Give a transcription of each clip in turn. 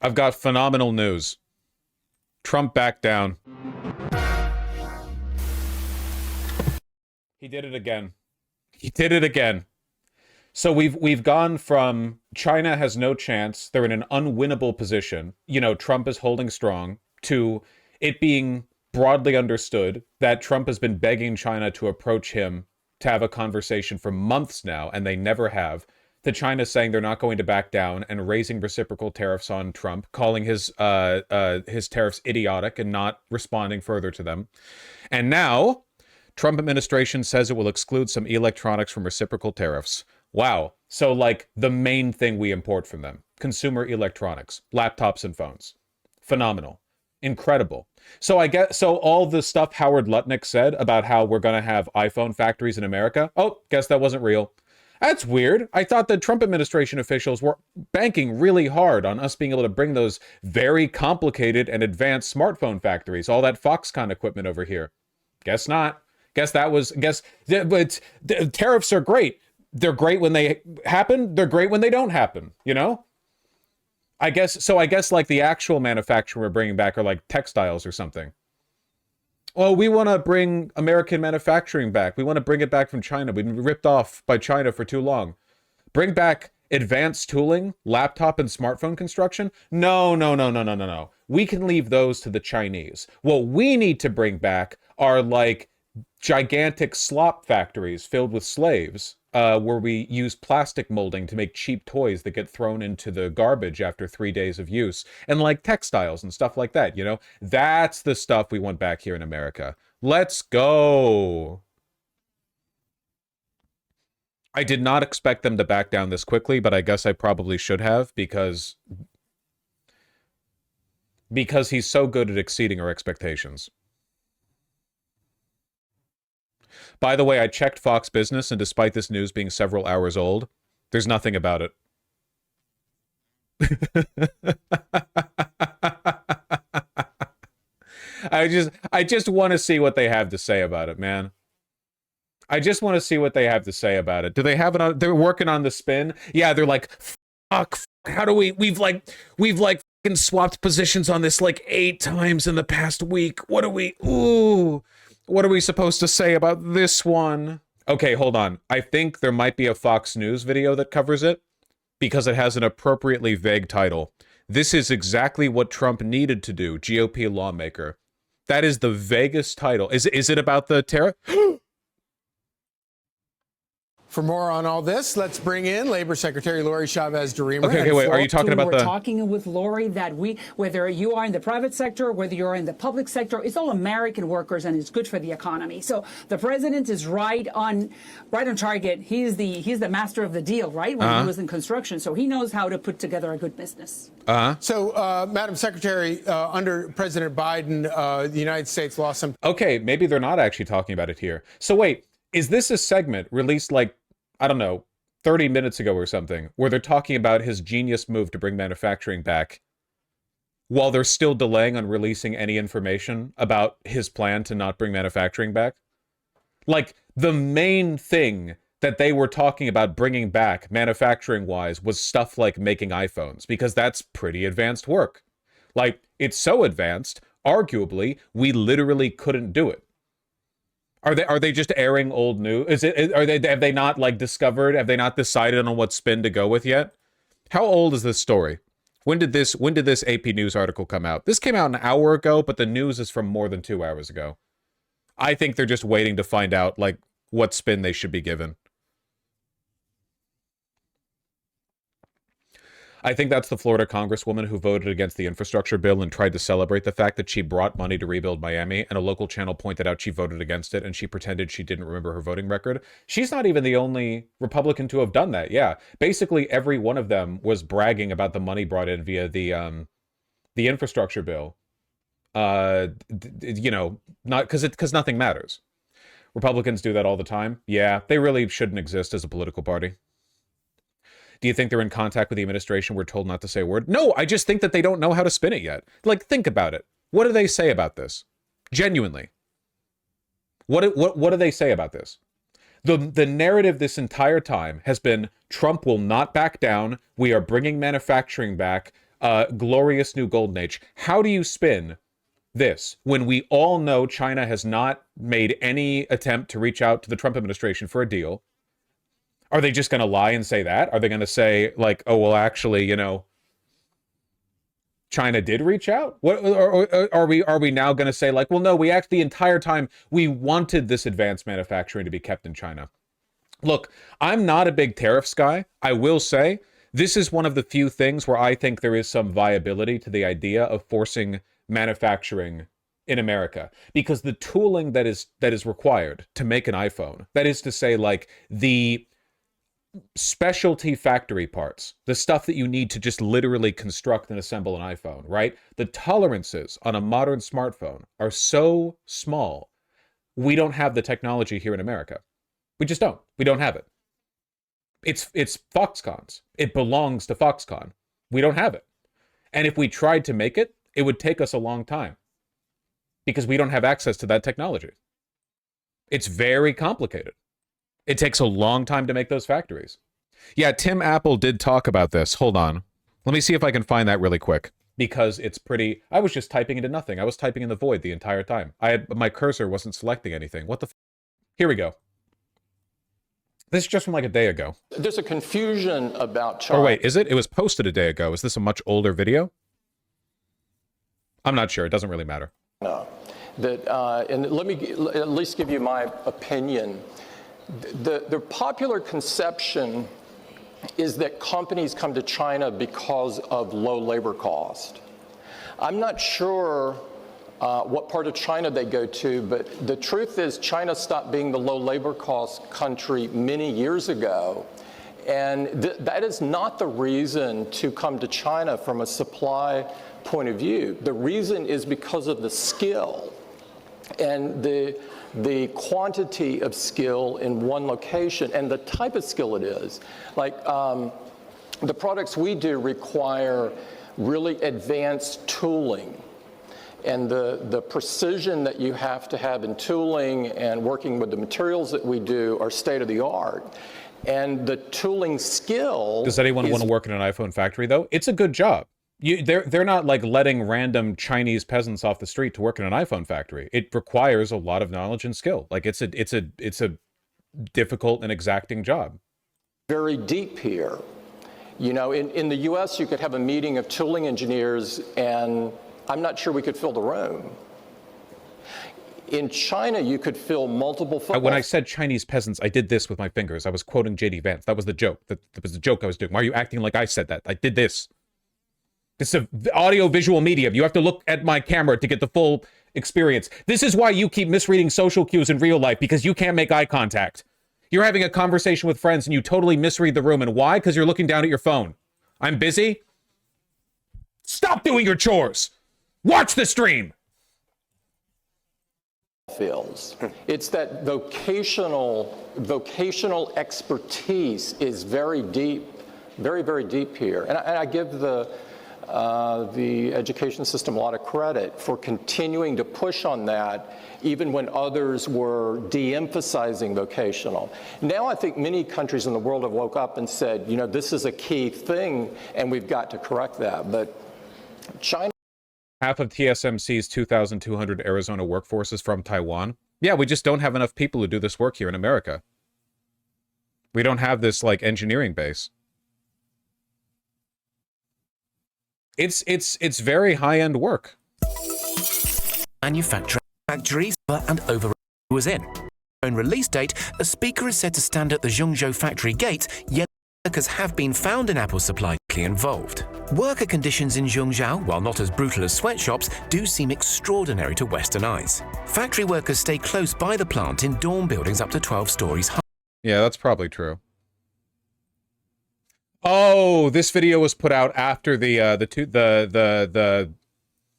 I've got phenomenal news. Trump backed down. He did it again. He did it again. So we've gone from China has no chance, they're in an unwinnable position. You know, Trump is holding strong, to it being broadly understood that Trump has been begging China to approach him to have a conversation for months now, and they never have. To China saying they're not going to back down and raising reciprocal tariffs on Trump, calling his tariffs idiotic and not responding further to them. And now, Trump administration says it will exclude some electronics from reciprocal tariffs. Wow. So like the main thing we import from them, consumer electronics, laptops and phones. Phenomenal. Incredible. So all the stuff Howard Lutnick said about how we're going to have iPhone factories in America. Oh, guess that wasn't real. That's weird. I thought the Trump administration officials were banking really hard on us being able to bring those very complicated and advanced smartphone factories, all that Foxconn equipment over here. Guess not. But tariffs are great. They're great when they happen. They're great when they don't happen, you know? I guess like the actual manufacturing we're bringing back are like textiles or something. Well, we want to bring American manufacturing back. We want to bring it back from China. We've been ripped off by China for too long. Bring back advanced tooling, laptop and smartphone construction? No. We can leave those to the Chinese. What we need to bring back are like gigantic slop factories filled with slaves, where we use plastic molding to make cheap toys that get thrown into the garbage after 3 days of use, and like textiles and stuff like that, you know? That's the stuff we want back here in America. Let's go. I did not expect them to back down this quickly, but I guess I probably should have, because he's so good at exceeding our expectations. By the way, I checked Fox Business, and despite this news being several hours old, there's nothing about it. I just want to see what they have to say about it, man. I just want to see what they have to say about it. Do they have it on? They're working on the spin. Yeah, they're like, fuck. How do we've fucking swapped positions on this like 8 times in the past week. What are we supposed to say about this one? Okay, hold on. I think there might be a Fox News video that covers it, because it has an appropriately vague title. This is exactly what Trump needed to do, GOP lawmaker. That is the vaguest title. Is it about the tariff? For more on all this, let's bring in Labor Secretary Lori Chavez-DeRemer. Okay, wait. Are you talking about We're talking with Lori that whether you are in the private sector, whether you're in the public sector, it's all American workers, and it's good for the economy. So the president is right on target. He's the master of the deal, right? When he was in construction, so he knows how to put together a good business. So, Madam Secretary, under President Biden, the United States lost some. Okay, maybe they're not actually talking about it here. So wait. Is this a segment released like, I don't know, 30 minutes ago or something, where they're talking about his genius move to bring manufacturing back while they're still delaying on releasing any information about his plan to not bring manufacturing back? Like, the main thing that they were talking about bringing back manufacturing-wise was stuff like making iPhones, because that's pretty advanced work. Like, it's so advanced, arguably, we literally couldn't do it. Are they just airing old news? Have they not like discovered? Have they not decided on what spin to go with yet? How old is this story? When did this AP News article come out? This came out an hour ago, but the news is from more than 2 hours ago. I think they're just waiting to find out like what spin they should be given. I think that's the Florida congresswoman who voted against the infrastructure bill and tried to celebrate the fact that she brought money to rebuild Miami, and a local channel pointed out she voted against it, and she pretended she didn't remember her voting record. She's not even the only Republican to have done that. Yeah, basically every one of them was bragging about the money brought in via the infrastructure bill. You know, not because nothing matters. Republicans do that all the time. Yeah, they really shouldn't exist as a political party. Do you think they're in contact with the administration? We're told not to say a word. No, I just think that they don't know how to spin it yet. Like, think about it. What do they say about this? Genuinely. What do they say about this? The narrative this entire time has been Trump will not back down. We are bringing manufacturing back. glorious new golden age. How do you spin this when we all know China has not made any attempt to reach out to the Trump administration for a deal? Are they just going to lie and say that? Are they going to say, like, oh, well, actually, you know, China did reach out? What, or are we now going to say, like, well, no, we actually, the entire time, we wanted this advanced manufacturing to be kept in China? Look, I'm not a big tariffs guy. I will say this is one of the few things where I think there is some viability to the idea of forcing manufacturing in America, because the tooling that is required to make an iPhone, that is to say, like, the specialty factory parts, the stuff that you need to just literally construct and assemble an iPhone, right? The tolerances on a modern smartphone are so small. We don't have the technology here in America. We just don't. We don't have it. It's Foxconn's. It belongs to Foxconn. We don't have it. And if we tried to make it, it would take us a long time because we don't have access to that technology. It's very complicated. It takes a long time to make those factories. Yeah, Tim Apple did talk about this. Hold on. Let me see if I can find that really quick, because it's pretty... I was just typing into nothing. I was typing in the void the entire time. My cursor wasn't selecting anything. What the f... Here we go. This is just from like a day ago. There's a confusion about China. Or wait, is it? It was posted a day ago. Is this a much older video? I'm not sure. It doesn't really matter. No. And let me at least give you my opinion. The popular conception is that companies come to China because of low labor cost. I'm not sure what part of China they go to, but the truth is China stopped being the low labor cost country many years ago. And that is not the reason to come to China from a supply point of view. The reason is because of the skill and the quantity of skill in one location and the type of skill it is. Like the products we do require really advanced tooling. And the precision that you have to have in tooling and working with the materials that we do are state of the art. And the tooling skill... Does anyone want to work in an iPhone factory, though? It's a good job. They're not like letting random Chinese peasants off the street to work in an iPhone factory. It requires a lot of knowledge and skill. Like it's a difficult and exacting job. Very deep here. You know, in the US, you could have a meeting of tooling engineers and I'm not sure we could fill the room. In China, you could fill multiple football... When I said Chinese peasants, I did this with my fingers. I was quoting J.D. Vance. That was the joke. That was the joke I was doing. Why are you acting like I said that? I did this. This is an audio-visual medium. You have to look at my camera to get the full experience. This is why you keep misreading social cues in real life, because you can't make eye contact. You're having a conversation with friends and you totally misread the room. And why? Because you're looking down at your phone. I'm busy? Stop doing your chores! Watch the stream! Fields. It's that vocational expertise is very deep, very, very deep here. And I give the education system a lot of credit for continuing to push on that, even when others were de-emphasizing vocational. Now I think many countries in the world have woke up and said, you know, this is a key thing, and we've got to correct that. But China... Half of TSMC's 2,200 Arizona workforce is from Taiwan. Yeah, we just don't have enough people to do this work here in America. We don't have this, like, engineering base. It's very high-end work. Manufacturing factories and over was in. On release date, a speaker is said to stand at the Zhengzhou factory gate, yet workers have been found in Apple's supply chain involved. Worker conditions in Zhengzhou, while not as brutal as sweatshops, do seem extraordinary to Western eyes. Factory workers stay close by the plant in dorm buildings up to 12 stories high. Yeah, that's probably true. Oh, this video was put out after the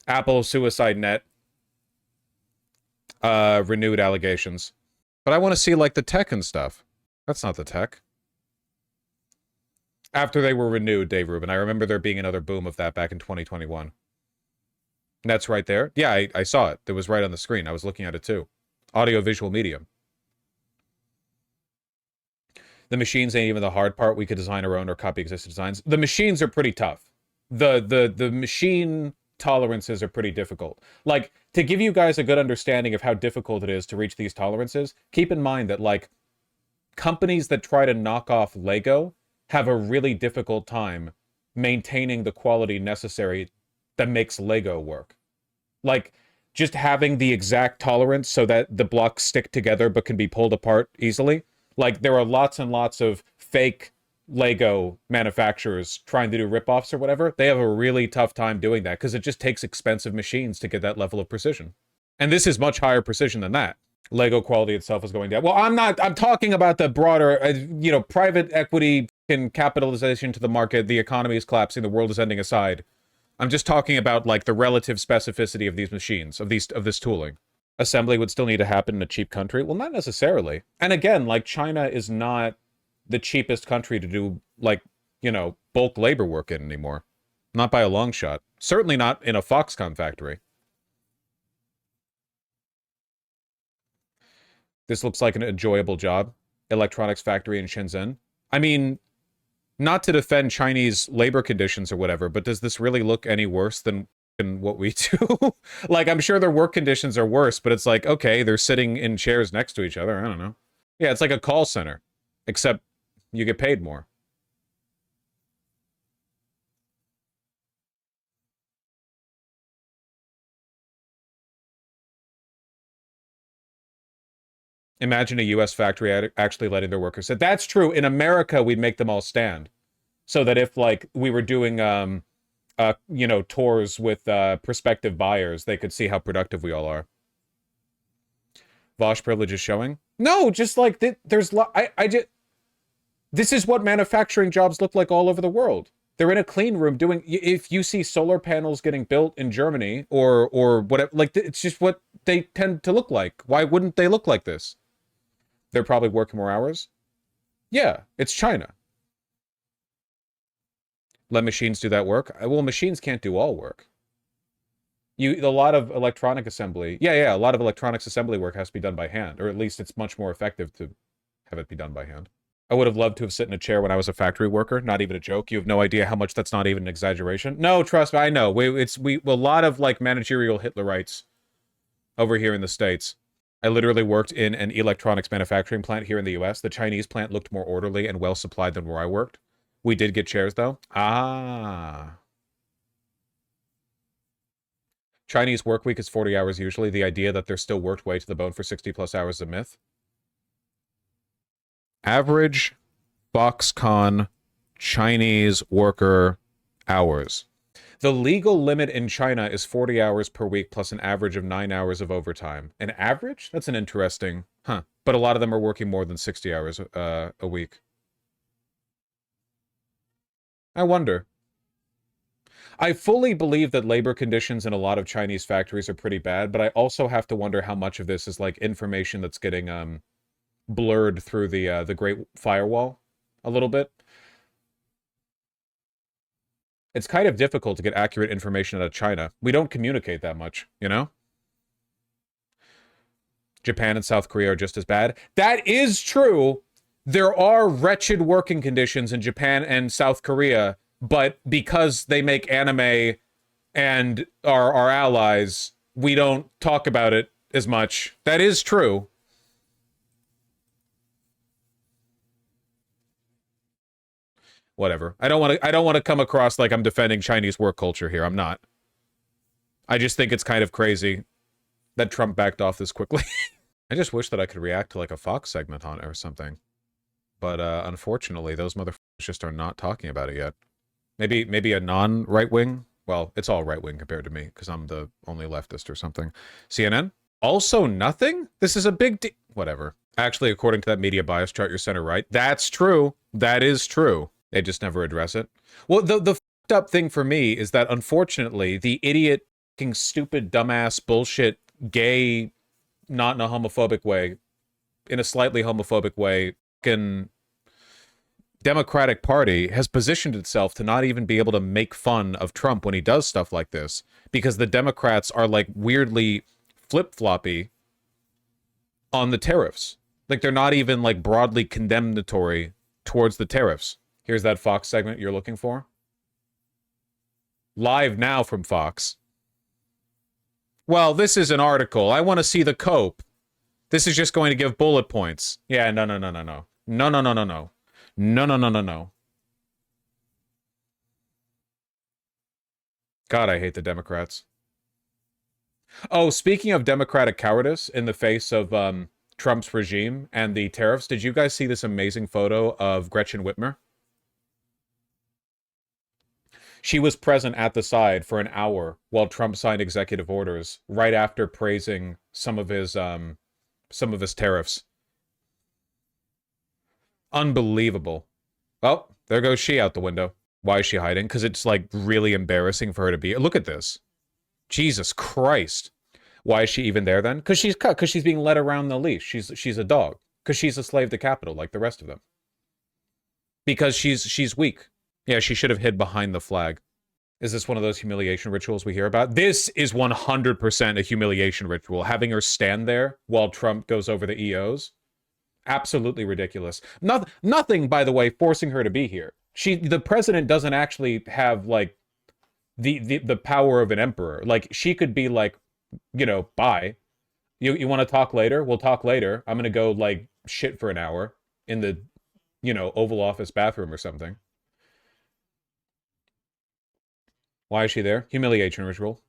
Apple suicide net renewed allegations. But I want to see like the tech and stuff. That's not the tech. After they were renewed, Dave Rubin. I remember there being another boom of that back in 2021. And that's right there. Yeah, I saw it. It was right on the screen. I was looking at it too. Audio-visual medium. The machines ain't even the hard part. We could design our own or copy existing designs. The machines are pretty tough. the machine tolerances are pretty difficult. Like, to give you guys a good understanding of how difficult it is to reach these tolerances, keep in mind that, like, companies that try to knock off Lego have a really difficult time maintaining the quality necessary that makes Lego work. Like, just having the exact tolerance so that the blocks stick together but can be pulled apart easily. Like, there are lots and lots of fake Lego manufacturers trying to do ripoffs or whatever. They have a really tough time doing that because it just takes expensive machines to get that level of precision. And this is much higher precision than that. Lego quality itself is going down. Well, I'm talking about the broader, private equity and capitalization to the market, the economy is collapsing, the world is ending aside. I'm just talking about, like, the relative specificity of these machines, of this tooling. Assembly would still need to happen in a cheap country? Well, not necessarily. And again, like, China is not the cheapest country to do, like, bulk labor work in anymore. Not by a long shot. Certainly not in a Foxconn factory. This looks like an enjoyable job. Electronics factory in Shenzhen. I mean, not to defend Chinese labor conditions or whatever, but does this really look any worse than what we do? Like, I'm sure their work conditions are worse, but it's like, okay, they're sitting in chairs next to each other. I don't know. Yeah, it's like a call center, except you get paid more. Imagine a U.S. factory actually letting their workers sit. That's true. In America, we'd make them all stand. So that if, like, we were doing, tours with prospective buyers, they could see how productive we all are. Vosh privilege is showing? No, just like, there's... This is what manufacturing jobs look like all over the world. They're in a clean room doing... If you see solar panels getting built in Germany or whatever, like, it's just what they tend to look like. Why wouldn't they look like this? They're probably working more hours. Yeah, it's China. Let machines do that work? Well, machines can't do all work. A lot of electronic assembly... Yeah, a lot of electronics assembly work has to be done by hand, or at least it's much more effective to have it be done by hand. I would have loved to have sat in a chair when I was a factory worker. Not even a joke. You have no idea how much that's not even an exaggeration. No, trust me, I know. A lot of, like, managerial Hitlerites over here in the States. I literally worked in an electronics manufacturing plant here in the US. The Chinese plant looked more orderly and well supplied than where I worked. We did get chairs, though. Ah. Chinese work week is 40 hours usually. The idea that they're still worked way to the bone for 60+ hours is a myth. Average Foxconn Chinese worker hours. The legal limit in China is 40 hours per week plus an average of 9 hours of overtime. An average? That's an interesting... Huh. But a lot of them are working more than 60 hours a week. I wonder. I fully believe that labor conditions in a lot of Chinese factories are pretty bad, but I also have to wonder how much of this is, like, information that's getting blurred through the Great Firewall a little bit. It's kind of difficult to get accurate information out of China. We don't communicate that much, you know? Japan and South Korea are just as bad. That is true. There are wretched working conditions in Japan and South Korea, but because they make anime and are our allies, we don't talk about it as much. That is true. Whatever. I don't want to come across like I'm defending Chinese work culture here. I'm not. I just think it's kind of crazy that Trump backed off this quickly. I just wish that I could react to, like, a Fox segment on it or something. But unfortunately, those motherfuckers just are not talking about it yet. Maybe a non-right wing. Well, it's all right wing compared to me because I'm the only leftist or something. CNN? Also nothing? This is a big deal. Whatever. Actually, according to that media bias chart, you're center right. That's true. That is true. They just never address it. Well, the fucked up thing for me is that, unfortunately, the idiot, fucking stupid, dumbass, bullshit, gay, not in a homophobic way, in a slightly homophobic way, fucking Democratic Party has positioned itself to not even be able to make fun of Trump when he does stuff like this, because the Democrats are, like, weirdly flip-floppy on the tariffs. Like, they're not even, like, broadly condemnatory towards the tariffs. Here's that Fox segment you're looking for. Live now from Fox. Well, this is an article. I want to see the cope. This is just going to give bullet points. Yeah, no. No. God, I hate the Democrats. Oh, speaking of Democratic cowardice in the face of Trump's regime and the tariffs, did you guys see this amazing photo of Gretchen Whitmer? She was present at the side for an hour while Trump signed executive orders right after praising some of his tariffs. Unbelievable. Oh, there goes she out the window. Why is she hiding? Because it's like really embarrassing for her to be. Look at this. Jesus Christ. Why is she even there then? Because she's cut. Because she's being led around the leash. She's a dog. Because she's a slave to capital like the rest of them. Because she's weak. Yeah, she should have hid behind the flag. Is this one of those humiliation rituals we hear about? This is 100% a humiliation ritual. Having her stand there while Trump goes over the EOs. Absolutely ridiculous. Nothing, by the way, forcing her to be here. The president doesn't actually have like the power of an emperor. Like she could be like, bye. You want to talk later? We'll talk later. I'm gonna go like shit for an hour in the, Oval Office bathroom or something. Why is she there? Humiliation ritual.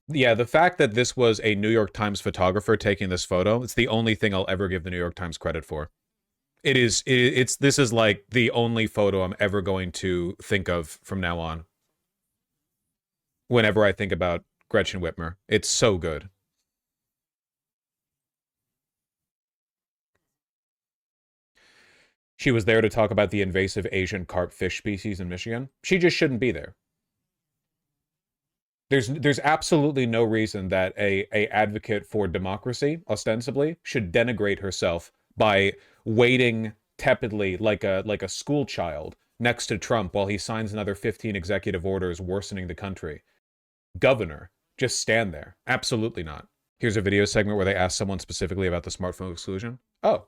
Yeah, the fact that this was a New York Times photographer taking this photo, it's the only thing I'll ever give the New York Times credit for. This is like the only photo I'm ever going to think of from now on. Whenever I think about Gretchen Whitmer. It's so good. She was there to talk about the invasive Asian carp fish species in Michigan. She just shouldn't be there. There's absolutely no reason that a advocate for democracy, ostensibly, should denigrate herself by waiting tepidly like a school child next to Trump while he signs another 15 executive orders worsening the country. Governor, just stand there. Absolutely not. Here's a video segment where they ask someone specifically about the smartphone exclusion. Oh.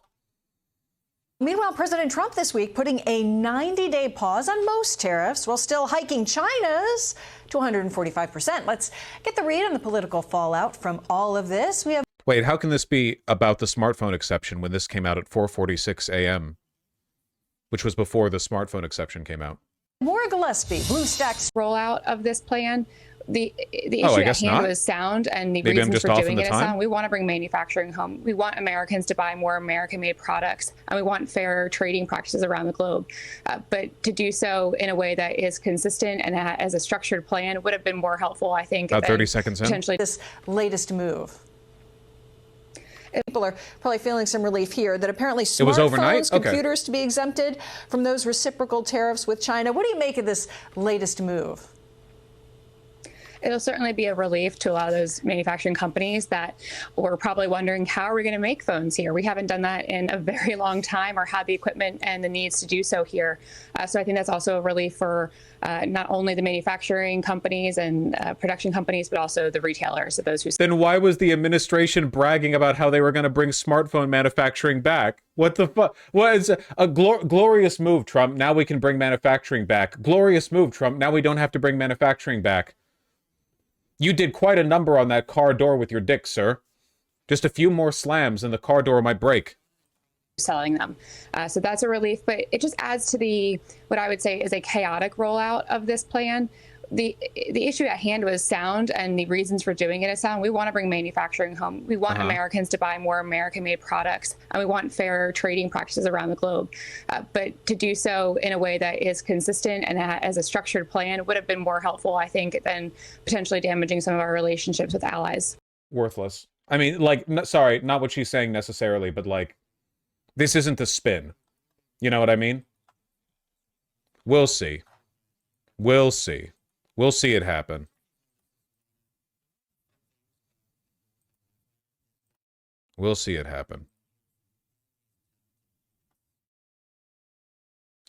Meanwhile, President Trump this week putting a 90-day pause on most tariffs while still hiking China's to 145%. Let's get the read on the political fallout from all of this. We have. Wait, how can this be about the smartphone exception when this came out at 4:46 a.m., which was before the smartphone exception came out? Maura Gillespie, BlueStacks rollout of this plan. The issue at hand was sound, and the reasons for doing it is sound. We want to bring manufacturing home. We want Americans to buy more American-made products, and we want fair trading practices around the globe. But to do so in a way that is consistent and as a structured plan would have been more helpful, I think. About 30 seconds in. Potentially this latest move. People are probably feeling some relief here that apparently smartphones, computers to be exempted from those reciprocal tariffs with China. What do you make of this latest move? It'll certainly be a relief to a lot of those manufacturing companies that were probably wondering, how are we going to make phones here? We haven't done that in a very long time or had the equipment and the needs to do so here. So I think that's also a relief for not only the manufacturing companies and production companies, but also the retailers, those who. Then why was the administration bragging about how they were going to bring smartphone manufacturing back? What the fuck? What is a glorious move, Trump? Now we can bring manufacturing back. Glorious move, Trump. Now we don't have to bring manufacturing back. You did quite a number on that car door with your dick, sir. Just a few more slams and the car door might break. Selling them. So that's a relief, but it just adds to what I would say is a chaotic rollout of this plan. The issue at hand was sound, and the reasons for doing it is sound. We want to bring manufacturing home. We want Americans to buy more American-made products, and we want fair trading practices around the globe. But to do so in a way that is consistent and as a structured plan would have been more helpful, I think, than potentially damaging some of our relationships with allies. Worthless. I mean, like, sorry, not what she's saying necessarily, but like, this isn't the spin. You know what I mean? We'll see. We'll see. We'll see it happen. We'll see it happen.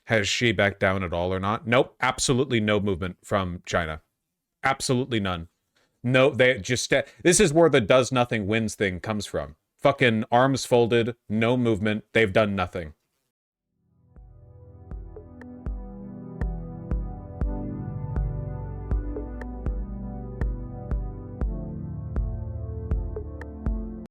Has she backed down at all or not? Nope. Absolutely no movement from China. Absolutely none. No, they just... This is where the does nothing wins thing comes from. Fucking arms folded, no movement. They've done nothing.